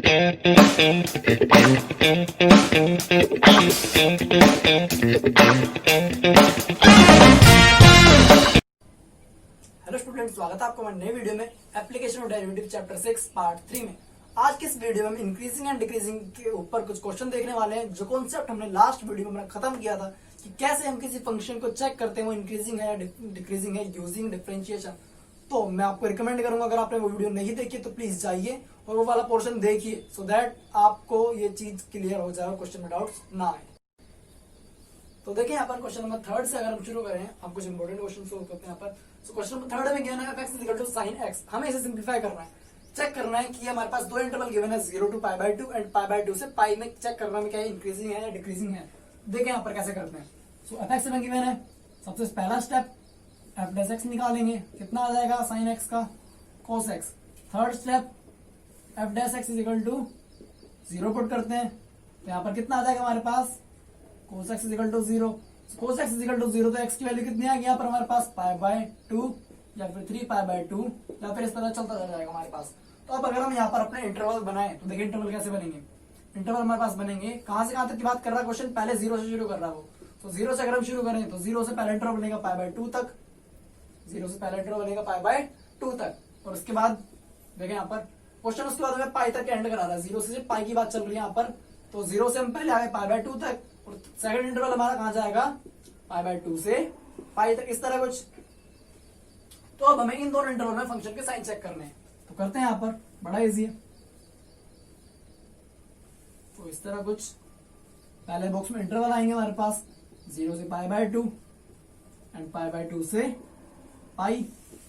Hello student, स्वागत है आपको हमारे नए वीडियो में application of derivative chapter 6 part 3 में। आज के इस वीडियो में हम इंक्रीजिंग एंड डिक्रीजिंग के ऊपर कुछ क्वेश्चन देखने वाले हैं। जो कॉन्सेप्ट हमने लास्ट वीडियो में खत्म किया था कि कैसे हम किसी फंक्शन को चेक करते हैं वो इंक्रीजिंग है या डिक्रीजिंग है यूजिंग डिफरेंशिएशन। तो मैं आपको रिकमेंड करूंगा, अगर आपने वो वीडियो नहीं देखी तो प्लीज जाइए और वो वाला पोर्शन देखिए, सो दैट आपको ये चीज क्लियर हो जाए और क्वेश्चन में डाउट्स ना आए। तो देखिए यहाँ पर क्वेश्चन नंबर 3 से अगर हम शुरू करें, हम कुछ इंपॉर्टेंट क्वेश्चन सोल्व करते हैं यहाँ पर। सो क्वेश्चन नंबर 3 में क्या है, f(x = sin x)। हमें इसे सिंप्लीफाई करना है, चेक करना है कि हमारे पास दो इंटरवल गिवन है 0 to π/2 एंड π/2 से पाई में चेक करना है क्या इंक्रीजिंग है या डिक्रीजिंग है। देखें यहाँ पर कैसे करते हैं। सो f(x) में गिवन है, सबसे पहला स्टेप f(x) निकालेंगे, कितना आ जाएगा sin x का cos x। Third step f(x) = 0 put करते हैं, तो यहाँ पर कितना आ जाएगा हमारे पास cos x = 0। cos x = 0 तो x की वैल्यू कितनी आ गई यहाँ पर हमारे पास π/2 या फिर 3π/2 या फिर इस तरह चलता चला जाएगा हमारे पास। तो अब अगर हम यहाँ पर अपने इंटरवल बनाए तो देखिए इंटरवल कैसे बनेंगे। इंटरवल हमारे पास बनेंगे, कहां से कहां तक की बात कर रहा है क्वेश्चन, पहले 0 से शुरू कर रहा है वो। तो 0 से अगर हम शुरू करें तो 0 से पहले इंटरवल बनेगा π/2 तक, 0 से पहले इंटरवल बनेगा π/2 तक। और उसके बाद देखें यहाँ पर क्वेश्चन उसके बाद हमें पाई तक एंड करा रहा है, 0 से पाई की बात चल रही है यहाँ पर। तो 0 से हम पहले आ गए π/2 तक और सेकंड इंटरवल हमारा कहां जाएगा π/2 से पाई तक, इस तरह कुछ। तो अब हमें इन दोनों इंटरवल में फंक्शन के साइन चेक करने हैं, तो करते हैं यहाँ पर, बड़ा इजी है। तो इस तरह कुछ पहले बॉक्स में इंटरवल आएंगे हमारे पास 0 से π/2 एंड π/2 से पाई,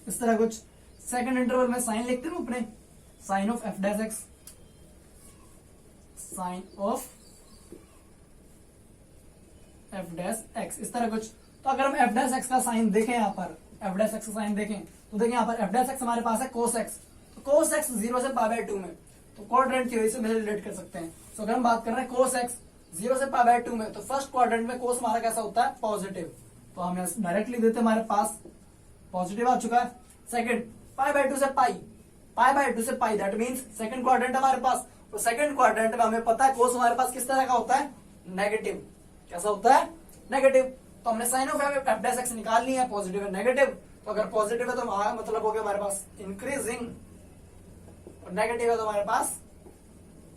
इस तरह कुछ। सेकंड इंटरवल में साइन लिखते हैं अपने, sign of f'(x), sign of f'(x), इस तरह कुछ। तो अगर हम f'(x) का साइन देखें यहाँ पर, f'(x) का साइन देखें तो देखें यहाँ पर f'(x) हमारे पास है cos x। तो cos x 0 से π/2 में, तो क्वाड्रेंट थ्योरी से रिलेट कर सकते हैं। तो अगर हम बात कर रहे हैं cos x 0 से π/2 में, तो फर्स्ट क्वाड्रेंट में cos हमारा कैसा होता है, पॉजिटिव। तो हम डायरेक्ट लिख देते हैं, हमारे पास पॉजिटिव आ चुका है। सेकंड π/2 से पाई, π/2 से पाई, दैट मीन्स सेकंड क्वाड्रेंट हमारे पास। तो सेकंड क्वाड्रेंट में हमें पता है cos हमारे पास किस तरह का होता है, नेगेटिव। कैसा होता है, नेगेटिव। तो हमने साइन ऑफ f'(x) निकाल लिया है, पॉजिटिव है नेगेटिव। तो अगर पॉजिटिव है तो मतलब हो गया हमारे पास इंक्रीजिंग, और नेगेटिव है तो हमारे पास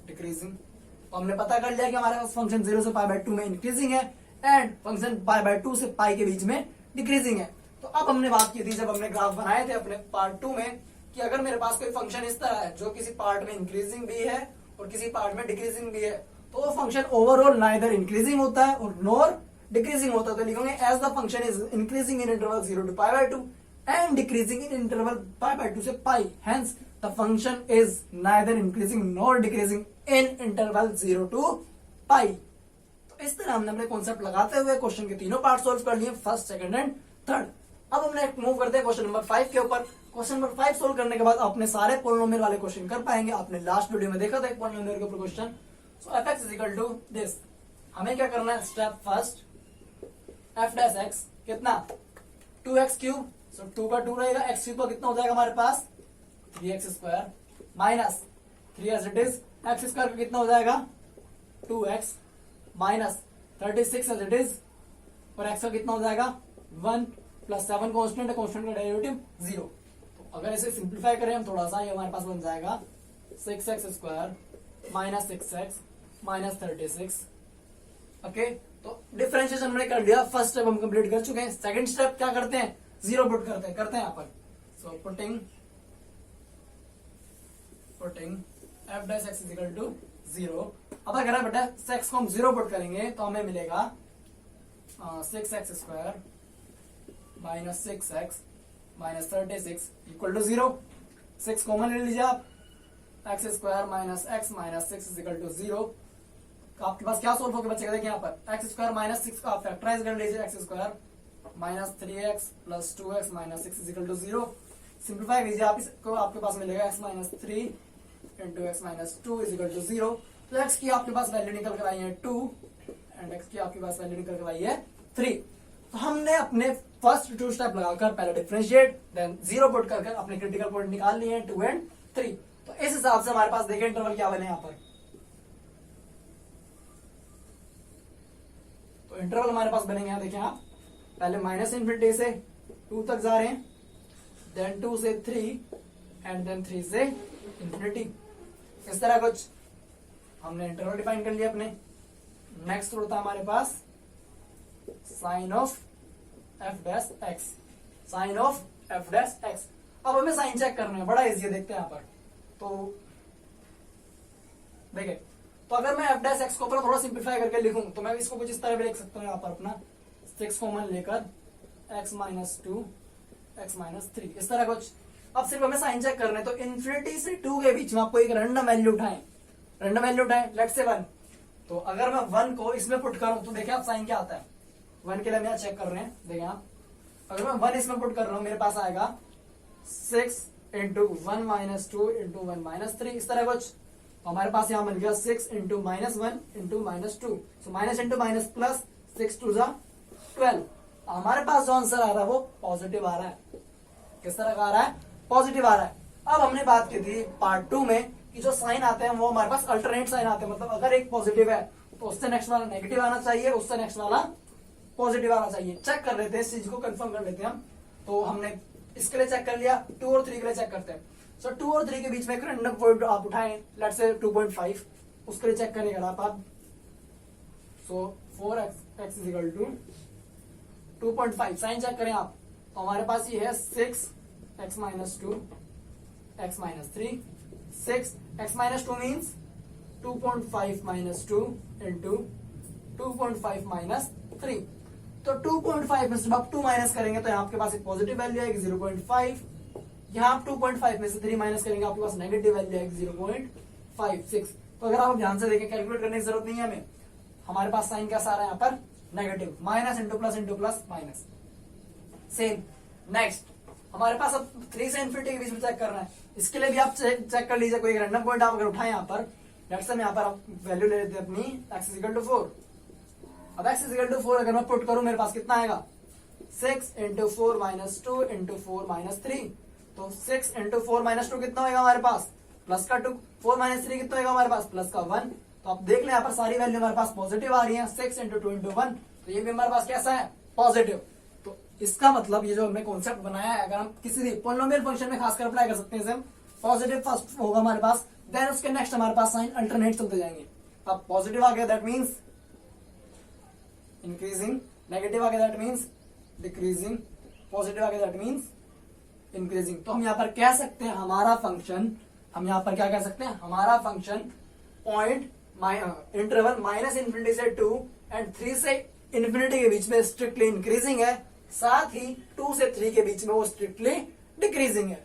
डिक्रीजिंग। तो हमने पता कर लिया कि हमारे पास फंक्शन 0 से π/2 में इंक्रीजिंग है एंड फंक्शन π/2 से पाई के बीच में डिक्रीजिंग है। तो अब हमने बात की थी जब हमने ग्राफ बनाए थे अपने पार्ट 2 में, कि अगर मेरे पास कोई फंक्शन इस तरह है जो किसी पार्ट में इंक्रीजिंग भी है और किसी पार्ट में डिक्रीजिंग भी है, तो वो फंक्शन ओवरऑल नाइदर इंक्रीजिंग होता है और नॉर डिक्रीजिंग होता है। तो लिखोगे as the function is increasing in interval 0 to π/2 and decreasing in interval π/2 से pi, hence the function is neither increasing nor decreasing in interval 0 to pi. तो इस तरह हमने अपने कॉन्सेप्ट लगाते हुए क्वेश्चन के तीनों पार्ट सोल्व कर लिए, फर्स्ट, सेकंड एंड थर्ड। अब हमने मूव करते हैं क्वेश्चन नंबर 5 के ऊपर। क्वेश्चन नंबर 5 सोल्व करने के बाद अपने सारे पोलिनोमियल वाले क्वेश्चन कर पाएंगे। आपने लास्ट वीडियो में देखा था एक पोलिनोमियल के ऊपर क्वेश्चन। So f(x) = this. हमें क्या करना है, स्टेप फर्स्ट f'(x) कितना 2x³ सो 2 का 2 रहेगा, x³ का कितना हो जाएगा हमारे पास 3x² minus 3 as it is, x² का कितना हो जाएगा 2x minus 36 as it is, और x का कितना हो जाएगा 1 प्लस 7 कॉन्स्टेंट है, कॉन्स्टेंट का डेरिवेटिव 0। तो अगर इसे सिंप्लीफाई करें हम थोड़ा सा, ये हमारे पास बन जाएगा 6x² minus 6x minus 36। Okay, तो डिफरेंशिएशन हमने कर लिया, फर्स्ट स्टेप हम कंप्लीट कर चुके हैं। सेकंड स्टेप क्या करते हैं, 0 पुट करते हैं यहाँ पर। So putting f'(x) = 0। अब अगर बेटा x को हम 0 पुट करेंगे तो हमें मिलेगा 6x² minus 6x minus 36 equal to 0। 6 common ले लीजिए आप, x² minus x minus 6 equal to 0। आपके पास क्या सोल्व होकर बचेगा, देखिए यहाँ पर x² माइनस 6 का आप फैक्टराइज कर लीजिए, x² minus 3x plus 2x minus 6 equal to 0। Simplify कीजिए आप इसको, आपके पास मिलेगा x minus 3 into x minus 2 is equal to 0। तो x की आपके पास वैल्यू निकल कर आई है 2 एंड x की आपके पास वैल्यू निकल कर आई है 3। तो हमने अपने फर्स्ट 2 स्टेप लगाकर पहले डिफरेंशिएट देन 0 पुट कर अपने क्रिटिकल पॉइंट निकाल लिए हैं 2 एंड 3। तो इस हिसाब से हमारे पास देखिए इंटरवल क्या बने यहाँ पर। तो इंटरवल हमारे पास बनेंगे यहाँ देखिए आप, पहले माइनस इन्फिनिटी से 2 तक जा रहे हैं, देन 2 से 3 एंड देन 3 से इन्फिनिटी। इस तरह कुछ हमने इंटरवल डिफाइन कर लिया अपने। नेक्स्ट होता है हमारे पास sign of f dash x, sign of f dash x. अब हमें साइन चेक करना है, बड़ा इजी है, देखते हैं यहाँ पर। तो देखिए, तो अगर मैं एफ डैश एक्स को थोड़ा सिंप्लीफाई करके लिखूं तो मैं इसको कुछ इस तरह भी लिख सकता हूँ यहाँ पर, अपना 6 कॉमन लेकर x माइनस 2 x माइनस 3, इस तरह कुछ। अब सिर्फ हमें साइन चेक करना है, तो इन्फिनिटी से 2 के बीच में आपको एक रैंडम वैल्यू उठाएं, रैंडम वैल्यू उठाएं, लेट्स से 1। तो अगर मैं 1 को इसमें पुट करूं तो देखिए आप साइन क्या आता है। 1 के लिए हम यहाँ चेक कर रहे हैं, देखिए आप, अगर मैं 1 इसमें पुट कर रहा हूं मेरे पास आएगा 6 इंटू 1 माइनस 2 इंटू 1 माइनस 3, इस तरह कुछ। तो हमारे पास यहाँ बन गया 6 into minus 1 into minus 2, so minus into minus plus 6 2 जा 12। हमारे पास जो आंसर आ रहा है वो पॉजिटिव आ रहा है। किस तरह का आ रहा है? पॉजिटिव आ रहा है। अब हमने बात की थी पार्ट 2 में कि जो साइन आते हैं वो हमारे पास अल्टरनेट साइन आते हैं, मतलब अगर एक पॉजिटिव है तो उससे नेक्स्ट वाला नेगेटिव आना चाहिए, उससे नेक्स्ट वाला पॉजिटिव आना चाहिए। चेक कर लेते हैं इस चीज को, कंफर्म कर लेते हैं हम। तो हमने इसके लिए चेक कर लिया, 2 और 3 के लिए चेक करते हैं। सो 2 और 3 के बीच में एक रैंडम पॉइंट आप उठाएं, लेट्स से 2.5, उसके लिए चेक करेंगे आप। So 4x is equal to 2.5, sign check करें आप, तो हमारे पास ये है 6x minus 2 x minus 3, 6x minus 2 means 2.5 minus 2 into 2.5 minus 3। तो 2.5 में जब आप 2 माइनस करेंगे तो यहाँ आपके पास एक पॉजिटिव वैल्यू आएगी 0.5, यहाँ आप 2.5 में से 3 माइनस करेंगे आपके पास नेगेटिव वैल्यू आएगी 0.56। तो अगर आप ध्यान से देखें, कैलकुलेट करने की जरूरत नहीं है हमें, हमारे पास साइन कैसा आ रहा है यहाँ पर? Negative, minus into plus minus. Same next हमारे पास अब 3 से इन्फिनिटी के बीच में चेक करना है। इसके लिए भी आप चेक कर लीजिए, कोई रैंडम पॉइंट आप अगर उठाएं यहाँ पर, लेट्स से यहाँ पर आप वैल्यू ले लेते हैं अपनी x इज इक्वल टू 4। अब x इज इक्वल टू 4 अगर मैं पुट करूं मेरे पास कितना आएगा? 6 इंटू 4 माइनस 2 इंटू 4 माइनस 3। तो 6 इंटू 4 माइनस 2 कितना होगा हमारे पास? प्लस का 2, 4 माइनस 3 कितना होगा हमारे पास? प्लस का 1। तो आप देख लें यहाँ पर सारी वैल्यू हमारे पास पॉजिटिव आ रही है, 6 इंटू 2 इंटू 1, तो ये भी हमारे पास कैसा है? पॉजिटिव। तो इसका मतलब ये जो हमने कॉन्सेप्ट बनाया है, अगर हम किसी भी पॉलिनोमियल फंक्शन में खासकर अप्लाई कर सकते हैं, पॉजिटिव फर्स्ट होगा हमारे पास, देन उसके नेक्स्ट हमारे पास साइन अल्टरनेट चलते जाएंगे। अब पॉजिटिव आ गया दैट मीन्स इंक्रीजिंग, नेगेटिव आ गया दैट मीन्स डिक्रीजिंग, पॉजिटिव आ गया दैट मीन्स इंक्रीजिंग। तो हम यहाँ पर कह सकते हैं हमारा फंक्शन, हम यहाँ पर क्या कह सकते हैं? हमारा function point interval minus infinity से 2 एंड 3 से इन्फिनिटी के बीच में स्ट्रिक्टली इंक्रीजिंग है, साथ ही 2 से 3 के बीच में वो स्ट्रिक्टली डिक्रीजिंग है।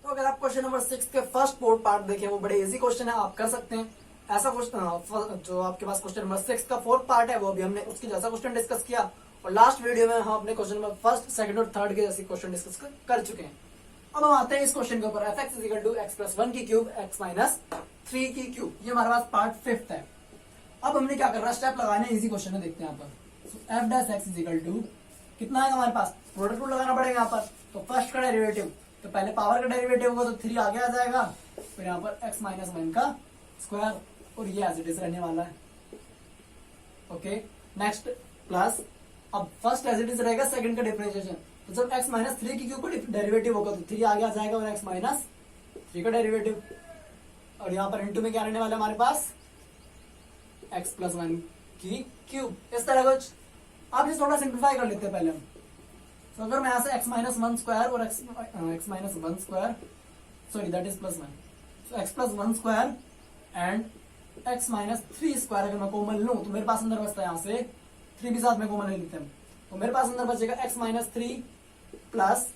तो अगर आप क्वेश्चन नंबर 6 के फर्स्ट पार्ट देखें, वो बड़े इजी क्वेश्चन है, आप कर सकते हैं। ऐसा क्वेश्चन जो आपके पास क्वेश्चन नंबर 6 का 4th पार्ट है, वो भी हमने उसकी जैसा क्वेश्चन डिस्कस किया, और लास्ट वीडियो में हम अपने क्वेश्चन नंबर 1st, 2nd और 3rd के जैसे क्वेश्चन डिस्कस कर चुके हैं। अब हम आते हैं इस क्वेश्चन के ऊपर, f(x = x + 1 की क्यूब x - 3 की क्यूब। ये हमारे पास पार्ट 5th है। अब हमने क्या कर रहा है, स्टेप लगाने, इजी क्वेश्चन है, देखते हैं यहाँ पर। f(x = कितना है हमारे पास? प्रोडक्ट रूल लगाना पड़ेगा यहाँ पर। तो फर्स्ट का डेरिवेटिव, तो पहले पावर का डेरिवेटिव होगा तो 3 आगे आ जाएगा, फिर यहाँ पर x - 1 का स्क्वायर, और ये एज इट इज रहने वाला है। ओके, नेक्स्ट प्लस, अब फर्स्ट एज इट इज रहेगा, सेकंड का डिफरेंशिएशन। तो जब x - 3 की क्यूब का डेरिवेटिव होगा तो 3 आगे आ जाएगा, और x - 3 का डेरिवेटिव, और यहाँ पर इनटू में क्या रहने वाला है हमारे पास? x + 1 की क्यूब। इस तरह कुछ। अब इसे थोड़ा सिंप्लीफाई कर लेते हैं पहले हम। तो अगर मैं यहाँ से x - 1 स्क्वायर और x - 1 square, sorry that is +1, so x + 1 square and x - 3 square अगर मैं कॉमन लूं तो मेरे पास अंदर बचता है, यहाँ से 3 भी साथ में कॉमन ले लेते हैं, तो मेरे पास अंदर बचेगा x - 3 प्लस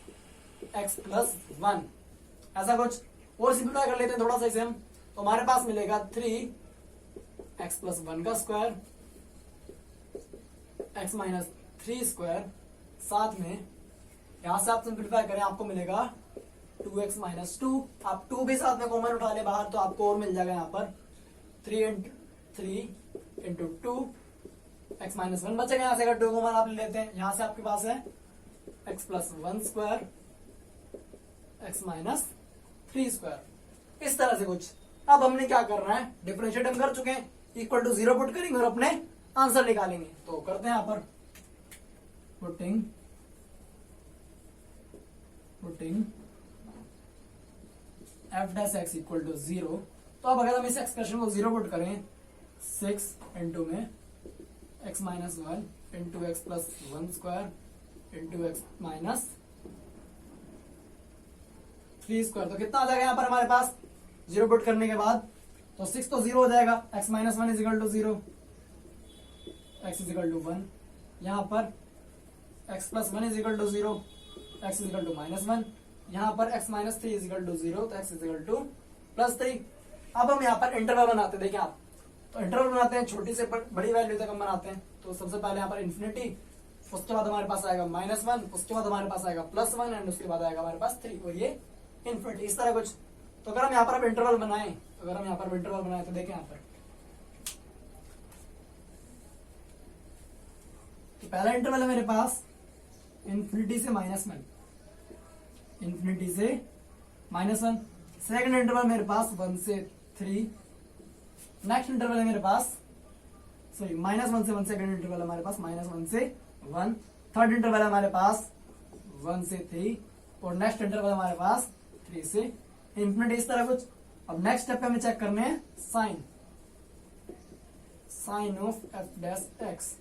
x + 1, ऐसा कुछ। और सिंप्लीफाई कर लेते हैं थोड़ा सा इसे हम, तो हमारे पास मिलेगा 3x + 1 का स्क्वायर, x - 3 स्क्वायर, साथ में यहां से आप सिंप्लीफाई करें आपको मिलेगा 2x - 2, आप 2 भी साथ में कॉमन उठा ले बाहर तो आपको और मिल जाएगा यहाँ पर 3 × 2, x - 1 बचेगा, यहाँ से अगर 2 कॉमन आप ले लेते हैं, यहाँ से आपके पास है x + 1 स्क्वायर, x - 3 स्क्वायर। इस तरह से कुछ। अब हमने क्या करना है, डिफरेंशिएट हम कर चुके हैं, इक्वल टू 0 पुट करेंगे और अपने आंसर निकालेंगे। तो करते हैं यहां पर putting f dash x equal to 0। तो अब अगर हम इस एक्सप्रेशन को 0 पुट करें, 6 इंटू में x minus 1 into x plus 1 square into x minus 3 square, तो कितना आ जाएगा यहाँ पर हमारे पास 0 पुट करने के बाद? तो 6 तो 0 हो जाएगा, x minus 1 is equal to 0, x is equal to 1। यहाँ पर x plus 1 is equal to 0, x is equal to minus 1। यहाँ पर x minus 3 is equal to 0, तो x is equal to plus 3। अब हम यहाँ पर इंटरवल बनाते हैं, देखिए आप, तो इंटरवल बनाते हैं छोटी से बड़ी वैल्यू तक हम बनाते हैं। तो सबसे पहले यहाँ पर इन्फिनिटी, उसके बाद हमारे पास आएगा -1, उसके बाद हमारे पास आएगा +1 एंड उसके बाद आएगा हमारे पास 3 और ये इन्फिनिटी, इस तरह कुछ। तो अगर हम यहाँ पर अब इंटरवल बनाएं, तो देखें यहाँ पर, तो पहला इंटरवल है मेरे पास इन्फिनिटी से -1, सेकंड इंटरवल मेरे पास 1 से 3, नेक्स्ट इंटरवल है मेरे पास -1 से 1, सेकंड इंटरवल हमारे पास -1 से 1, थर्ड इंटरवल हमारे पास 1 से 3 और नेक्स्ट इंटरवल हमारे पास 3 से इन्फिनिटी, इस तरह कुछ। अब नेक्स्ट स्टेप पे हमें चेक करने हैं sign of f dash x.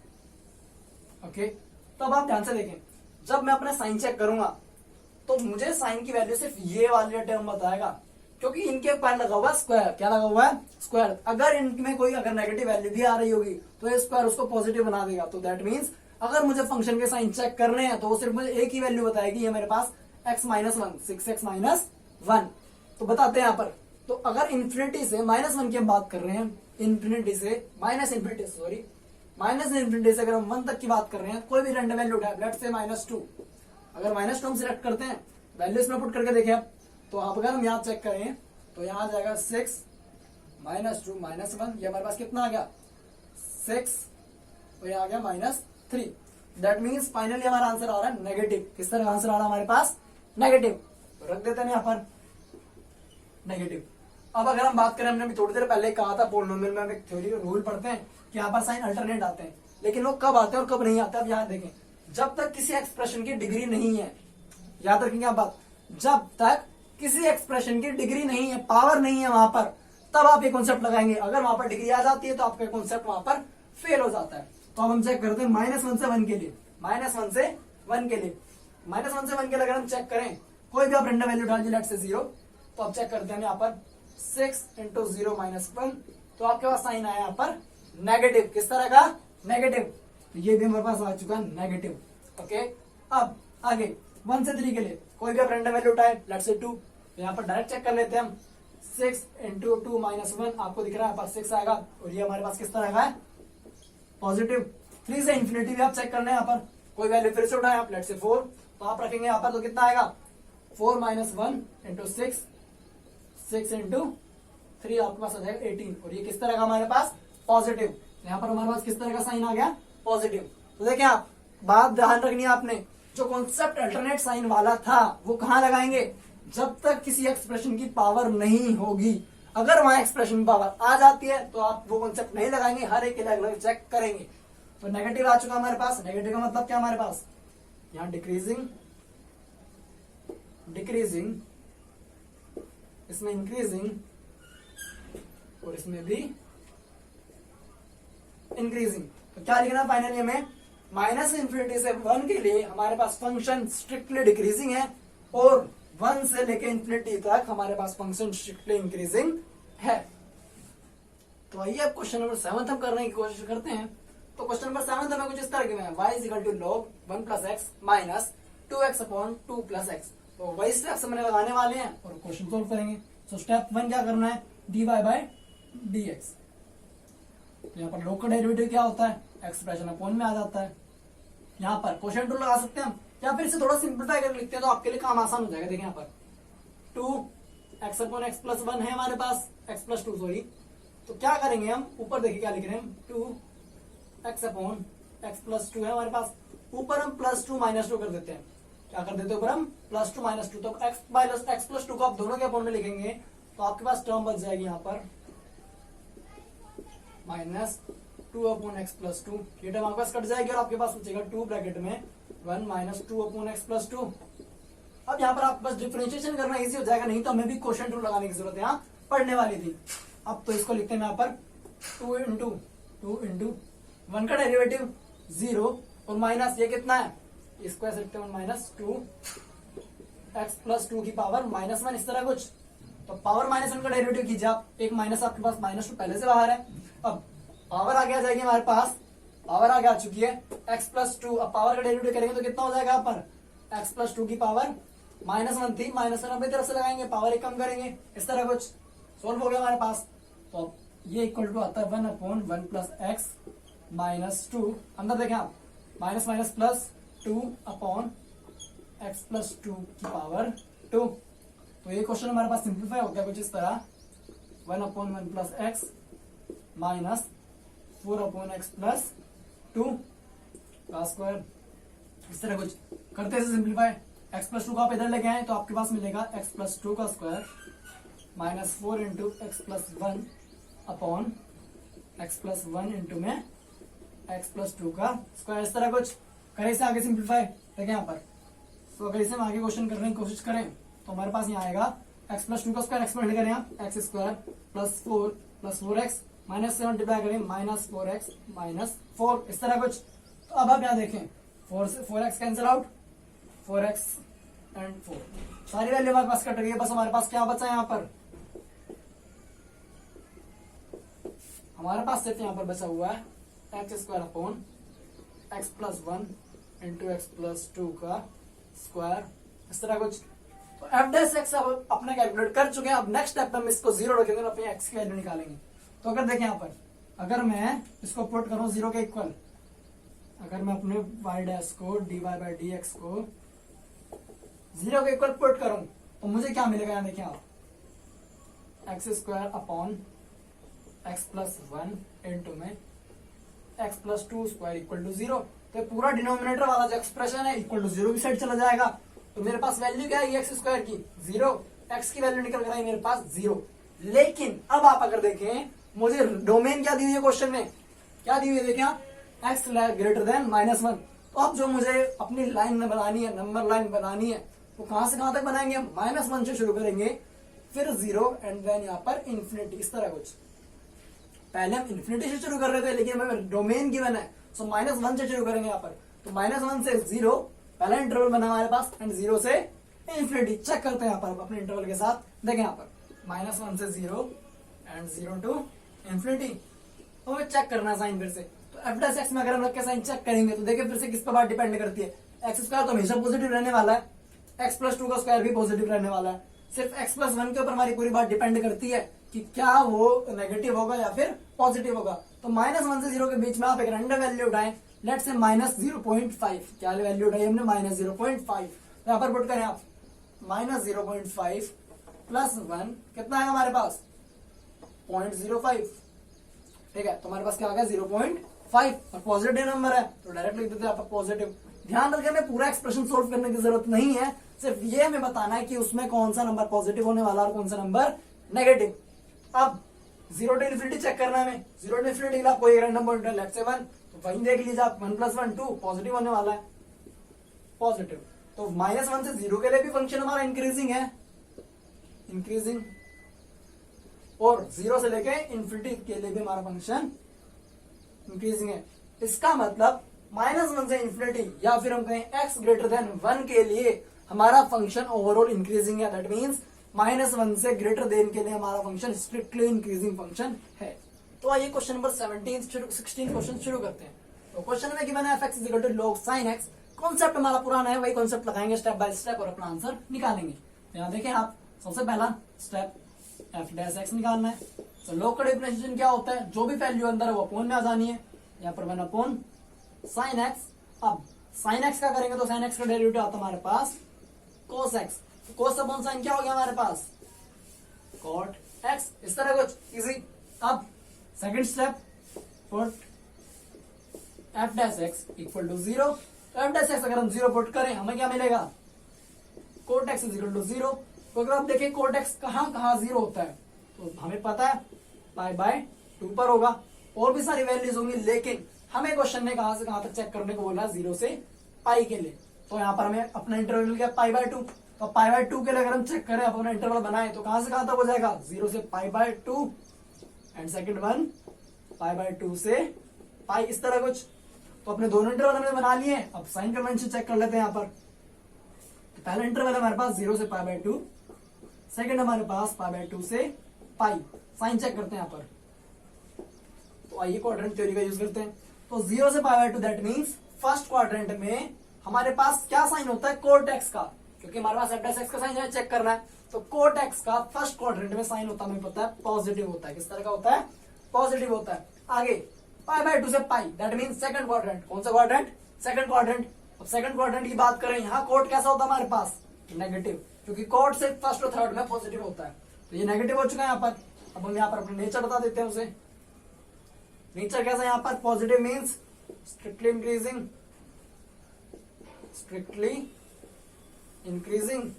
Okay, तो अब आप ध्यान से देखें, जब मैं अपना साइन चेक करूंगा तो मुझे साइन की वैल्यू सिर्फ ये वाली टर्म बताएगा, क्योंकि इनके ऊपर लगा हुआ स्क्वायर। क्या लगा हुआ है? स्क्वायर। अगर इनमें कोई अगर नेगेटिव वैल्यू भी आ रही होगी तो ये स्क्वायर उसको पॉजिटिव बना देगा। तो दैट मीन्स अगर मुझे फंक्शन के साइन चेक करने हैं तो वो सिर्फ मुझे एक ही वैल्यू बताएगी, ये मेरे पास x माइनस 1, 6x माइनस 1। तो बताते हैं यहाँ पर, तो अगर इन्फिनिटी से -1 की हम बात कर रहे हैं, इन्फिनिटी से माइनस इन्फिनिटी से अगर हम 1 तक की बात कर रहे हैं, कोई भी रैंडम वैल्यू उठाए, लेट्स से -2, अगर -2 हम सिलेक्ट करते हैं, वैल्यू इसमें पुट करके देखें आप, तो आप अगर हम यहाँ चेक करें तो यहाँ आ जाएगा 6 -2 -1, ये हमारे पास कितना आ गया 6 और यहाँ आ गया -3। दैट मीन्स फाइनली हमारा आंसर आ रहा है नेगेटिव। किस तरह आंसर आ रहा है हमारे पास? नेगेटिव। तो रख देते हैं यहाँ पर नेगेटिव। अब अगर हम बात करें, हमने अभी थोड़ी देर पहले कहा था पोलिनोमियल में हम एक थ्योरी रूल पढ़ते हैं कि यहाँ पर साइन अल्टरनेट आते हैं, लेकिन वो कब आते हैं और कब नहीं आते। अब यहाँ देखें, जब तक किसी एक्सप्रेशन की डिग्री नहीं है, याद रखेंगे आप बात, जब तक किसी एक्सप्रेशन की डिग्री नहीं है, पावर नहीं है वहां पर, तब आप ये कॉन्सेप्ट लगाएंगे। अगर वहां पर डिग्री आ जाती है तो आपका कॉन्सेप्ट वहां पर फेल हो जाता है। तो अब हम चेक करते हैं -1 से 1 के लिए, -1 से 1 के लिए, -1 से 1 के लिए अगर हम चेक करें, कोई भी आप रैंडम वैल्यू डाल दिए, लेट से 0, तो अब चेक करते हैं यहाँ पर 6 इंटू 0 -1, तो आपके पास साइन आया यहाँ पर नेगेटिव। किस तरह का? नेगेटिव। तो ये भी हमारे पास आ चुका है नेगेटिव। ओके, अब आगे 1 से 3 के लिए कोई भी आप रैंडम वैल्यू उठाए, लेट से 2, तो यहाँ पर डायरेक्ट चेक कर लेते हैं हम, 6 इंटू 2 -1, आपको दिख रहा है यहाँ पर 6 आएगा और ये हमारे पास किस तरह का है? पॉजिटिव। 3 से इन्फिनिटी भी आप चेक करना है, यहाँ पर कोई वैल्यू फिर से उठाए आप, लेट से 4, तो आप रखेंगे यहाँ पर, तो कितना आएगा 4 -1 इंटू 6 इंटू 3, आपके पास आ जाएगा 18 और ये किस तरह का हमारे पास? पॉजिटिव। यहाँ पर हमारे पास किस तरह का साइन आ गया? पॉजिटिव। तो देखिए आप, बात ध्यान रखनी है आपने, जो कॉन्सेप्ट अल्टरनेट साइन वाला था वो कहां लगाएंगे? जब तक किसी एक्सप्रेशन की पावर नहीं होगी। अगर वहां एक्सप्रेशन पावर आ जाती है तो आप वो कॉन्सेप्ट नहीं लगाएंगे, हर एक अलग अलग चेक करेंगे। तो नेगेटिव आ चुका हमारे पास। नेगेटिव का मतलब क्या हमारे पास? यहाँ डिक्रीजिंग, इसमें इंक्रीजिंग और इसमें भी इंक्रीजिंग। तो क्या लिखना फाइनली हमें? -इन्फिनिटी से 1 के लिए हमारे पास फंक्शन स्ट्रिक्टली डिक्रीजिंग है और 1 से लेके इन्फिनिटी तक हमारे पास फंक्शन स्ट्रिक्टली इंक्रीजिंग है। तो आइए अब क्वेश्चन नंबर 7 हम करने की कोशिश करते हैं। तो क्वेश्चन नंबर 7 हमें कुछ इस तरह के में है, y is equal to log 1 plus x minus 2x upon 2 plus x. तो वही स्टेप्स हमने लगाने वाले हैं और क्वेश्चन सोल्व करेंगे। तो स्टेप 1 क्या करना है? dy by dx। तो यहाँ पर log का डेरिवेटिव क्या होता है? एक्सप्रेशन अपॉन में आ जाता है। यहाँ पर क्वेश्चन टू लगा सकते हैं हम, या फिर इसे थोड़ा सिंपलीफाई कर लिखते हैं तो आपके लिए काम आसान हो जाएगा। देखिए यहाँ पर 2x अपॉन x प्लस 1 है हमारे पास, x प्लस 2 सॉरी। तो क्या करेंगे हम? ऊपर देखिए क्या लिख रहे हैं, 2x अपॉन x प्लस 2 है हमारे पास, ऊपर हम +2 -2 कर देते हैं। क्या कर देते हैं ऊपर हम? +2 -2। तो x प्लस 2 को आप दोनों के अपॉन में लिखेंगे तो आपके पास टर्म बच जाएगी यहाँ पर माइनस 2/x+2। ये टर्म आपके पास कट जाएगी और आपके पास बचेगा 2 ब्रैकेट में 1 माइनस 2/x+2। अब यहाँ पर आप बस डिफरेंशिएशन करना इजी हो जाएगा, नहीं तो हमें भी क्वोशिएंट रूल लगाने की जरूरत है, यहाँ पढ़ने वाली थी। अब तो इसको लिखते हैं यहाँ पर 2 इंटू 1 का डेरिवेटिव 0 और माइनस ये कितना है, इसको ऐसे लिखते हैं 1 माइनस 2x+2 की पावर -1, इस तरह कुछ। तो पावर -1 का डेरिवेटिव कीजिए आप, एक माइनस आपके पास -2 पहले से बाहर है। अब पावर आगे आ जाएगी हमारे पास, पावर आगे आ चुकी है x+2। अब पावर का डेरिवेटिव करेंगे तो कितना हो जाएगा यहाँ पर, x+2 की पावर -1 थी, -1 अपनी तरफ से लगाएंगे, पावर एक कम करेंगे, इस तरह कुछ। सोल्व हो गया हमारे पास। तो ये इक्वल टू आता है 1/1 प्लस x -2, अंदर देखें आप, माइनस माइनस प्लस 2/x+2 की पावर 2। तो ये क्वेश्चन हमारे पास सिंप्लीफाई हो गया कुछ इस तरह, 1/1 प्लस x माइनस 4/x+2 का स्क्वायर, इस तरह कुछ करते हैं सिंप्लीफाई। x+2 को आप इधर लेके आए तो आपके पास मिलेगा x+2 का square minus 4 into x+1 upon x+1 into में x+2 का स्क्वायर, इस तरह कुछ करें इसे आगे सिंप्लीफाई। देखें यहाँ पर, तो अगर इसे हम आगे क्वेश्चन करने की कोशिश करें तो हमारे पास यहाँ आएगा x+2 का स्क्वायर, x मल्टीप्लाई करें आप, x square plus 4 plus 4x minus 7 multiply करें माइनस 4x माइनस 4, इस तरह कुछ। तो अब आप यहाँ देखें 4 से 4x cancel out, 4x and 4 सारी वैल्यू हमारे पास कट गई है। बस हमारे पास क्या बचा है यहाँ पर, हमारे पास सिर्फ यहाँ पर बचा हुआ है x square upon x+1 into x+2 का स्क्वायर, इस तरह कुछ। तो f' अब अपने कैलकुलेट कर चुके हैं। अब नेक्स्ट स्टेप में हम इसको 0 रखेंगे और अपने x की वैल्यू निकालेंगे। तो अगर देखें यहाँ पर, अगर मैं इसको पुट करूं 0 के इक्वल, अगर मैं अपने y' को dy/dx को 0 के इक्वल पुट करूं तो मुझे क्या मिलेगा, यहाँ देखिए आप, x square upon x+1 into में x+2 स्क्वायर इक्वल टू 0। तो पूरा डिनोमिनेटर वाला जो एक्सप्रेशन है इक्वल टू 0 की साइड चला जाएगा। तो मेरे पास वैल्यू क्या है x स्क्वायर की 0, x की वैल्यू निकल कर आई मेरे पास 0। लेकिन अब आप अगर देखें, मुझे डोमेन क्या दी हुई है क्वेश्चन में, क्या दी हुई है देखें आप, x ग्रेटर देन -1। तो अब जो मुझे अपनी लाइन बनानी है, नंबर लाइन बनानी है, वो कहां से कहां तक बनाएंगे, -1 से शुरू करेंगे, फिर 0 एंड देन यहाँ पर इन्फिनिटी, इस तरह कुछ। पहले हम इन्फिनिटी से शुरू कर रहे थे, लेकिन हमें डोमेन गिवन है, सो -1 से शुरू करेंगे यहाँ पर। तो -1 से 0 पहला इंटरवल बना हमारे पास, एंड 0 से इन्फिनिटी। चेक करते हैं यहाँ पर अपने इंटरवल के साथ, देखें यहाँ पर -1 से 0 एंड 0 टू इन्फिनिटी। तो हमें चेक करना है साइन फिर से। तो f' में अगर हम रख के साइन चेक करेंगे तो देखिए फिर से किस पर बात डिपेंड करती है, x स्क्वायर तो हमेशा पॉजिटिव रहने वाला है, x+2 का स्क्वायर भी पॉजिटिव रहने वाला है। सिर्फ x+1 के ऊपर हमारी पूरी बात डिपेंड करती है कि क्या वो नेगेटिव होगा या फिर पॉजिटिव होगा। तो -1 से 0 के बीच में आप एक रैंडम वैल्यू उठाएं, लेट्स से -0.5, क्या वैल्यू उठाई हमने, -0.5। तो यहाँ पर पुट करें आप, -0.5 प्लस 1 कितना आएगा हमारे पास, 0.05, ठीक है। तो हमारे पास क्या आ गया 0.5, और पॉजिटिव नंबर है तो डायरेक्ट लिख देते हैं आप पॉजिटिव। ध्यान रखें, हमें पूरा एक्सप्रेशन सोल्व करने की जरूरत नहीं है, सिर्फ ये हमें बताना है कि उसमें कौन सा नंबर पॉजिटिव होने वाला और कौन सा नंबर नेगेटिव। अब 0 टू इन्फिनिटी चेक करना है हमें, 0 टू इन्फिनिटी का कोई रैंडम पॉइंट है, लेट्स से 1, तो वहीं देख लीजिए आप, 1 + 1 2 पॉजिटिव होने वाला है, पॉजिटिव। तो -1 से 0 के लिए भी फंक्शन हमारा इंक्रीजिंग है, इंक्रीजिंग, और 0 से लेके इन्फिनिटी के लिए भी हमारा फंक्शन इंक्रीजिंग है। इसका मतलब -1 से इन्फिनिटी या फिर हम कहें x ग्रेटर देन 1 के लिए हमारा फंक्शन ओवरऑल इंक्रीजिंग है। दैट मीन्स -1 से ग्रेटर देन के लिए हमारा फंक्शन स्ट्रिक्टली इंक्रीजिंग फंक्शन है। तो आइए क्वेश्चन नंबर 16 क्वेश्चन शुरू करते हैं। तो क्वेश्चन में गिवन है f(x = log sin x। Concept हमारा पुराना है, वही कॉन्सेप्ट लगाएंगे स्टेप बाय स्टेप और अपना आंसर निकालेंगे। तो यहाँ देखें आप, सबसे पहला स्टेप f' निकालना है। तो log का डिफरेंशिएशन क्या होता है, जो भी वैल्यू अंदर है वो अपोन में आ जानी है। यहाँ पर 1 sin x। अब sin x का करेंगे तो sin x का डेरिवेटिव आता है हमारे पास cos x। cos upon sin क्या हो गया हमारे पास, cot x, इस तरह कुछ इजी। अब second step, put f' equal to 0। तो f' अगर हम 0 पुट करें हमें क्या मिलेगा, cot x = 0। तो अगर आप देखें कोट एक्स कहाँ कहाँ 0 होता है, तो हमें पता है पाई बाय 2 पर होगा, और भी सारी वैल्यूज होंगी, लेकिन हमें क्वेश्चन ने कहां से कहां तक चेक करने को बोला, 0 से पाई के लिए। तो यहाँ पर हमें अपना इंटरवल मिल गया पाई बाय 2। तो पाई बाय 2 के लिए अगर हम चेक करें, अपना इंटरवल बनाए, तो कहां से कहां तक हो जाएगा, 0 से pi by 2 and second one pi by 2 से पाई, इस तरह कुछ। तो अपने दोनों इंटरवल हमने बना लिए। अब साइन कन्वेंशन चेक कर लेते हैं यहाँ पर। तो पहला इंटरवल हमारे पास 0 से पाई बाय 2, सेकंड हमारे पास पाई बाय 2 से पाई। साइन चेक करते हैं यहाँ पर। तो आइए क्वाड्रेंट थ्योरी का यूज करते हैं। तो 0 से pi by 2 that means first quadrant में हमारे पास क्या साइन होता है, कोट एक्स का, क्योंकि हमारे पास एफ एक्स का साइन चेक करना है। तो कोट एक्स का फर्स्ट क्वाड्रेंट में साइन होता है, हमें पता है पॉजिटिव होता है। किस तरह का होता है, पॉजिटिव होता है। आगे पाई बाय 2 से पाई दैट मींस सेकंड क्वाड्रेंट। कौन सा क्वाड्रेंट, सेकंड क्वाड्रेंट। अब सेकंड क्वाड्रेंट की बात करें, यहाँ कोट कैसा होता है हमारे पास, नेगेटिव, क्योंकि कोट से फर्स्ट और थर्ड में पॉजिटिव होता है। तो ये नेगेटिव हो चुका है यहाँ पर। अब हम यहाँ पर अपने नेचर बता देते हैं उसे। नेचर कैसा है यहाँ पर, positive means strictly increasing, strictly increasing,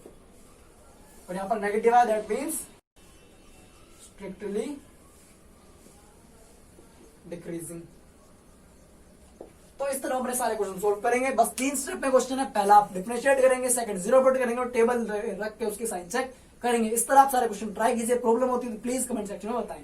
और यहाँ पर नेगेटिव है दैट मीन्स स्ट्रिक्टली डिक्रीजिंग। तो इस तरह अपने सारे क्वेश्चन सोल्व करेंगे। बस 3 स्टेप में क्वेश्चन है। पहला आप डिफरेंशिएट करेंगे, सेकंड जीरो पुट करेंगे और टेबल रख के उसकी साइन चेक करेंगे। इस तरह आप सारे क्वेश्चन ट्राई कीजिए। प्रॉब्लम होती है तो प्लीज कमेंट सेक्शन में बताएं।